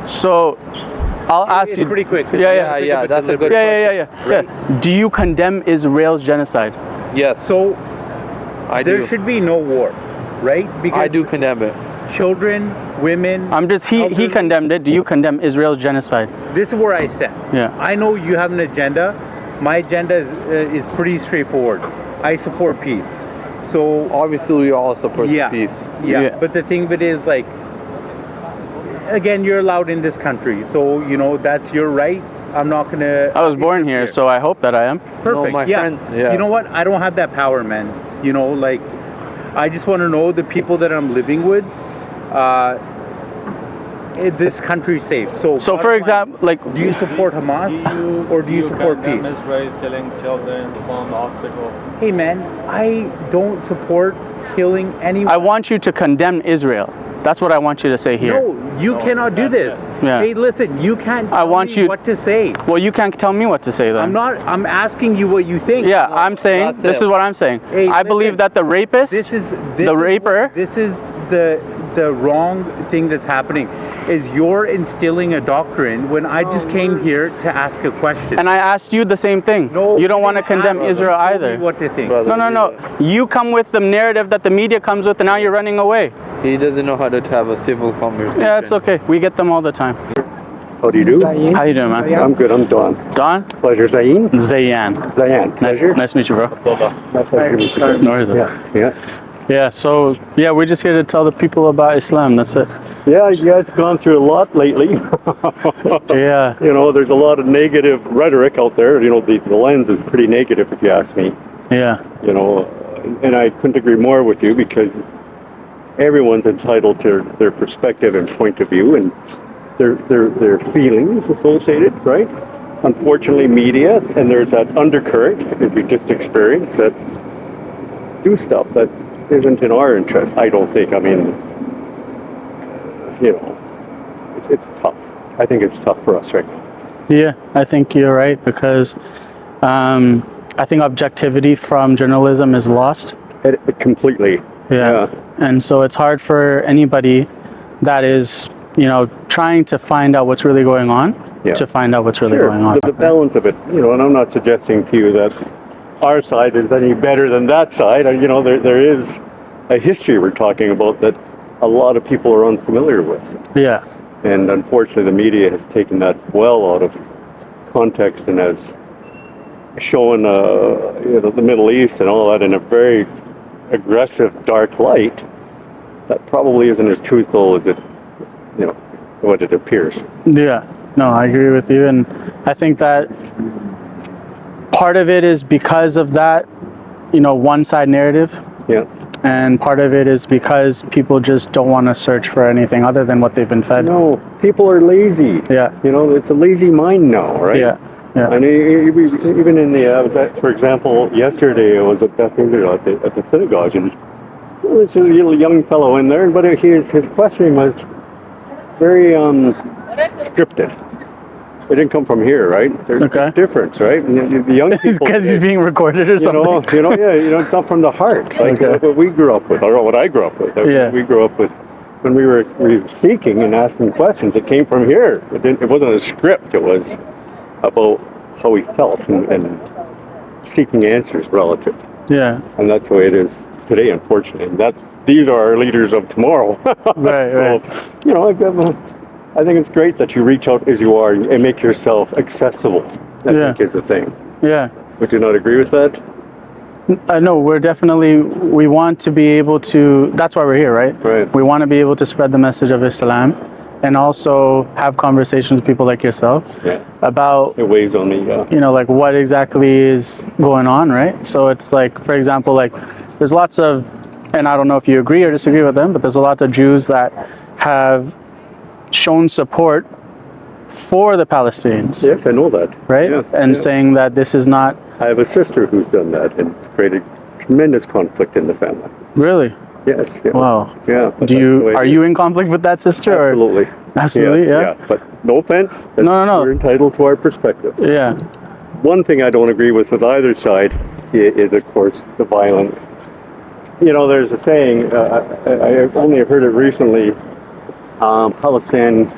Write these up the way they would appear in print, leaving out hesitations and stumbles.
So, I'll ask It's you. pretty quick. Yeah, that's a good Yeah. Right. Do you condemn Israel's genocide? Yes. So I there do. should be no war, right? Because I do condemn it. children, women. He elderly- condemned it. Do you condemn Israel's genocide? This is where I stand. Yeah. I know you have an agenda. My agenda is pretty straightforward. I support peace. So Obviously, we all support peace. Yeah. But the thing of it is, like, again, you're allowed in this country, so that's your right. I'm not gonna. I was born here, so I hope that I am. Perfect. my friend, yeah. You know what? I don't have that power, man. Like, I just want to know the people that I'm living with. This country's safe. So So, for bottom line, example, like, do you support Hamas or do you support condemn peace? Israel killing children from the hospital? Hey, man, I don't support killing anyone. I want you to condemn Israel. That's what I want you to say here. No, you cannot do this. Yeah. Hey, listen, you can't tell want me you- what to say. Well, you can't tell me what to say then. I'm asking you what you think. Yeah, I'm saying, that's this it. is what I'm saying. Hey, I believe listen, that the rapist, This is the raper, This is the wrong thing that's happening. Is you're instilling a doctrine when I just came here to ask a question. and I asked you the same thing. No, You don't want to didn't condemn ask. Israel You told me either. What to think? Brother. No. You come with the narrative that the media comes with, and now you're running away. He doesn't know how to have a civil conversation. Yeah, it's okay. We get them all the time. How do you do? How you doing, man? I'm good. I'm Don. Don? Pleasure, Zayn. Zayan. Zayan. Nice, Pleasure. nice to meet you, bro. My pleasure. No worries. Yeah. Yeah, so, we're just here to tell the people about Islam. That's it. Yeah, you guys have gone through a lot lately. Yeah. There's a lot of negative rhetoric out there. The lens is pretty negative, if you ask me. Yeah. And I couldn't agree more with you because everyone's entitled to their perspective and point of view and their feelings associated, right? Unfortunately, media, and there's that undercurrent, as we just experienced, that do stuff that isn't in our interest, I don't think. I mean, it's tough. I think it's tough for us right now. Yeah, I think you're right because I think objectivity from journalism is lost. It completely. Yeah. And so it's hard for anybody that is, trying to find out what's really going on to find out what's really Sure. going on. The balance of it, and I'm not suggesting to you that our side is any better than that side. There is a history we're talking about that a lot of people are unfamiliar with. Yeah. And unfortunately, the media has taken that well out of context and has shown, the Middle East and all that in a very aggressive, dark light that probably isn't as truthful as what it appears. Yeah. No, I agree with you. And I think that part of it is because of that, one-side narrative. Yeah. And part of it is because people just don't want to search for anything other than what they've been fed. No, people are lazy. Yeah. It's a lazy mind now, right? Yeah. Yeah. And even in I was at, for example, yesterday I was at Beth Israel at the synagogue, and there's a little young fellow in there, but his questioning was very scripted. It didn't come from here, right? There's a difference, right? And the young people, Because he's being recorded or something. it's not from the heart. Like what we grew up with, or what I grew up with. We grew up with when we were seeking and asking questions. It came from here. It wasn't a script. It was about how we felt and seeking answers relative. Yeah. And that's the way it is today, unfortunately. These are our leaders of tomorrow. Right. I think it's great that you reach out as you are and make yourself accessible. I think is the thing. Yeah. Would you not agree with that? No, we want to be able to, that's why we're here, right? Right. We want to be able to spread the message of Islam and also have conversations with people like yourself about, it weighs on me, like what exactly is going on, right? So it's like, for example, like there's lots of, and I don't know if you agree or disagree with them, but there's a lot of Jews that have shown support for the Palestinians. Yes, I know that. Right? Saying that this is not... I have a sister who's done that and created tremendous conflict in the family. Really? Yes. Yeah. Wow. Yeah. Are you in conflict with that sister? Absolutely. Absolutely, yeah. But no offense. No. We're entitled to our perspective. Yeah. One thing I don't agree with either side is, of course, the violence. There's a saying, I only heard it recently, Palestine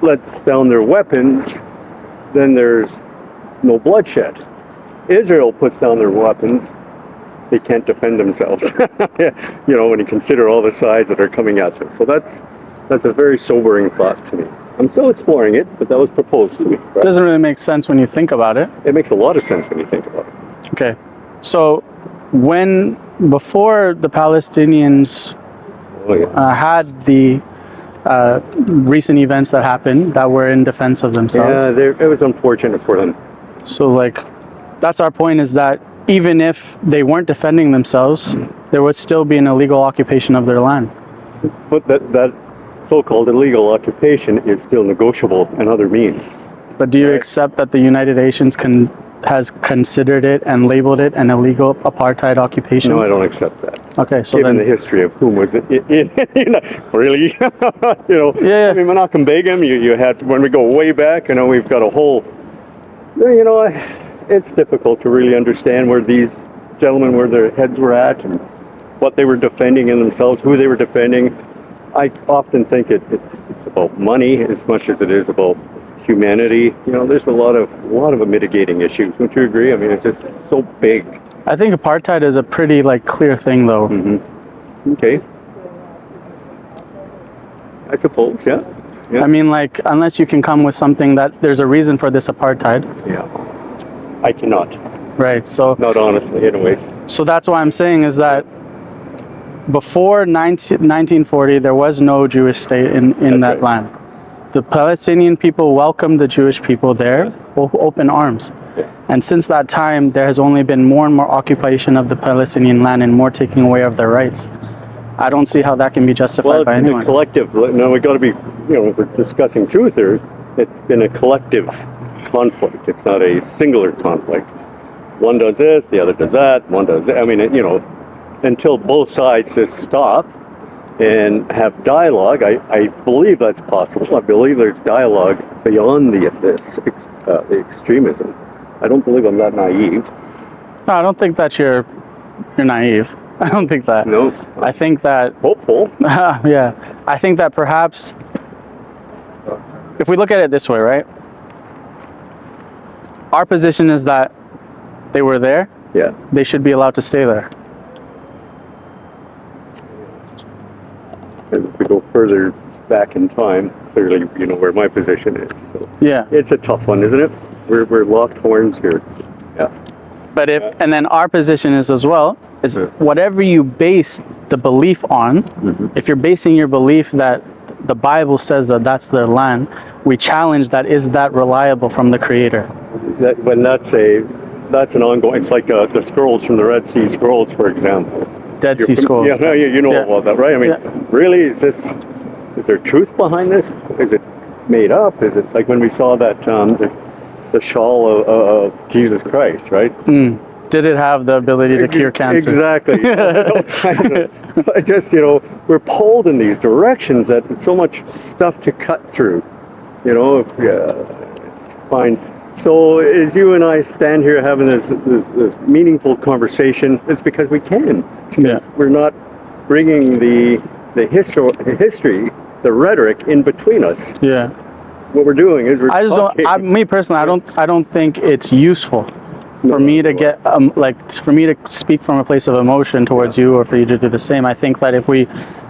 lets down their weapons, then there's no bloodshed. Israel puts down their weapons, they can't defend themselves. You know, when you consider all the sides that are coming at them. So that's a very sobering thought to me. I'm still exploring it, but that was proposed to me. It Right? doesn't really make sense when you think about it. It makes a lot of sense when you think about it. Okay. So before the Palestinians Oh, yeah. had the recent events that happened that were in defense of themselves. Yeah, it was unfortunate for them. So like, that's our point, is that even if they weren't defending themselves, there would still be an illegal occupation of their land. But that so-called illegal occupation is still negotiable in other means. But do you Right. accept that the United Nations has considered it and labeled it an illegal apartheid occupation? No, I don't accept that. Okay, so Given then the history of whom was it in really? You know, Yeah. I mean, Menachem Begum, you had, when we go way back, you know, we've got a whole, you know, it's difficult to really understand where these gentlemen, where their heads were at and what they were defending in themselves, who they were defending. I often think it's about money as much as it is about humanity. You know, there's a lot of mitigating issues. Don't you agree? I mean, it's just so big. I think apartheid is a pretty like clear thing though. Okay. I suppose, yeah. Yeah. I mean, like, unless you can come with something that there's a reason for this apartheid, Yeah. I cannot. right? So Not honestly, anyways. So that's why I'm saying is that before 1940, there was no Jewish state in That's that right. land. The Palestinian people welcomed the Jewish people there with open arms. Yeah. And since that time, there has only been more and more occupation of the Palestinian land and more taking away of their rights. I don't see how that can be justified Well, it's by been a anyone. collective. No, we got to be, you know, if we're discussing truth here, it's been a collective conflict. It's not a singular conflict. One does this, the other does that, one does that. I mean, you know, until both sides just stop and have dialogue, I believe that's possible. I believe there's dialogue beyond the extremism. I don't believe I'm that naive. No, I don't think that you're naive. I don't think that. No, I think that hopeful. yeah, I think that perhaps if we look at it this way, right? Our position is that they were there, Yeah. they should be allowed to stay there. And if we go further back in time, clearly you know where my position is. So Yeah. it's a tough one, isn't it? We're locked horns here. Yeah. But and then our position is as well, is whatever you base the belief on, if you're basing your belief that the Bible says that that's their land, we challenge that, is that reliable from the Creator? That's an ongoing. It's like the scrolls from the Red Sea Scrolls, for example. Dead Sea Scrolls. Yeah, no, you know Yeah. about that, right? I mean, Yeah. really, is there truth behind this? Is it made up? Is it like when we saw that the shawl of Jesus Christ, right? Did it have the ability to cure cancer? Exactly. I just, you know, we're pulled in these directions that it's so much stuff to cut through, you know, fine. So as you and I stand here having this meaningful conversation, it's because we can. It's because we're not bringing the history, the rhetoric in between us. Yeah. What we're doing is we're I just talking. don't. Me personally, I don't think it's useful for me to get for me to speak from a place of emotion towards you, or for you to do the same. I think that if we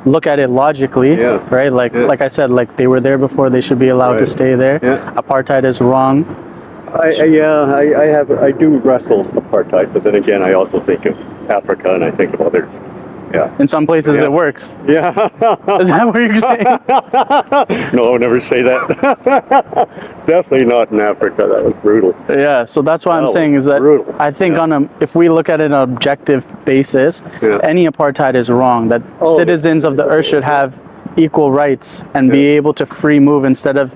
look at it logically, Yeah. right? Like I said, like they were there before, they should be allowed to Right. stay there. Yeah. Apartheid is wrong. I do wrestle apartheid, but then again, I also think of Africa and I think of other. Yeah. In some places, Yeah. it works. Yeah. Is that what you're saying? No, I would never say that. Definitely not in Africa. That was brutal. Yeah. So that's what I'm That saying was is that brutal. I think if we look at it on an objective basis, Yeah. any apartheid is wrong. That Oh, citizens of the earth should have equal rights and be able to free move, instead of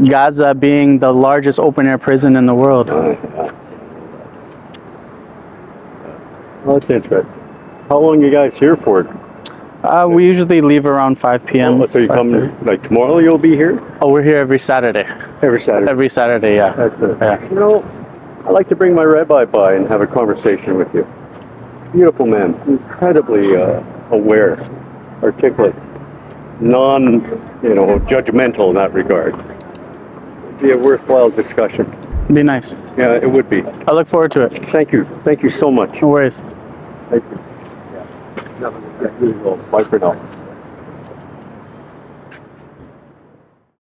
Gaza being the largest open air prison in the world. Well, that's interesting. How long you guys here for? We usually leave around 5 p.m. Oh, so you come 5:30. like tomorrow? You'll be here Oh, we're here every Saturday. every Saturday. Every Saturday, yeah. That's it. Yeah. You know, I like to bring my rabbi by and have a conversation with you. Beautiful man, incredibly aware, articulate, judgmental in that regard. be a worthwhile discussion. Be nice. Yeah, it would be. I look forward to it. Thank you. Thank you so much. No worries. Thank you. Yeah. Bye for now.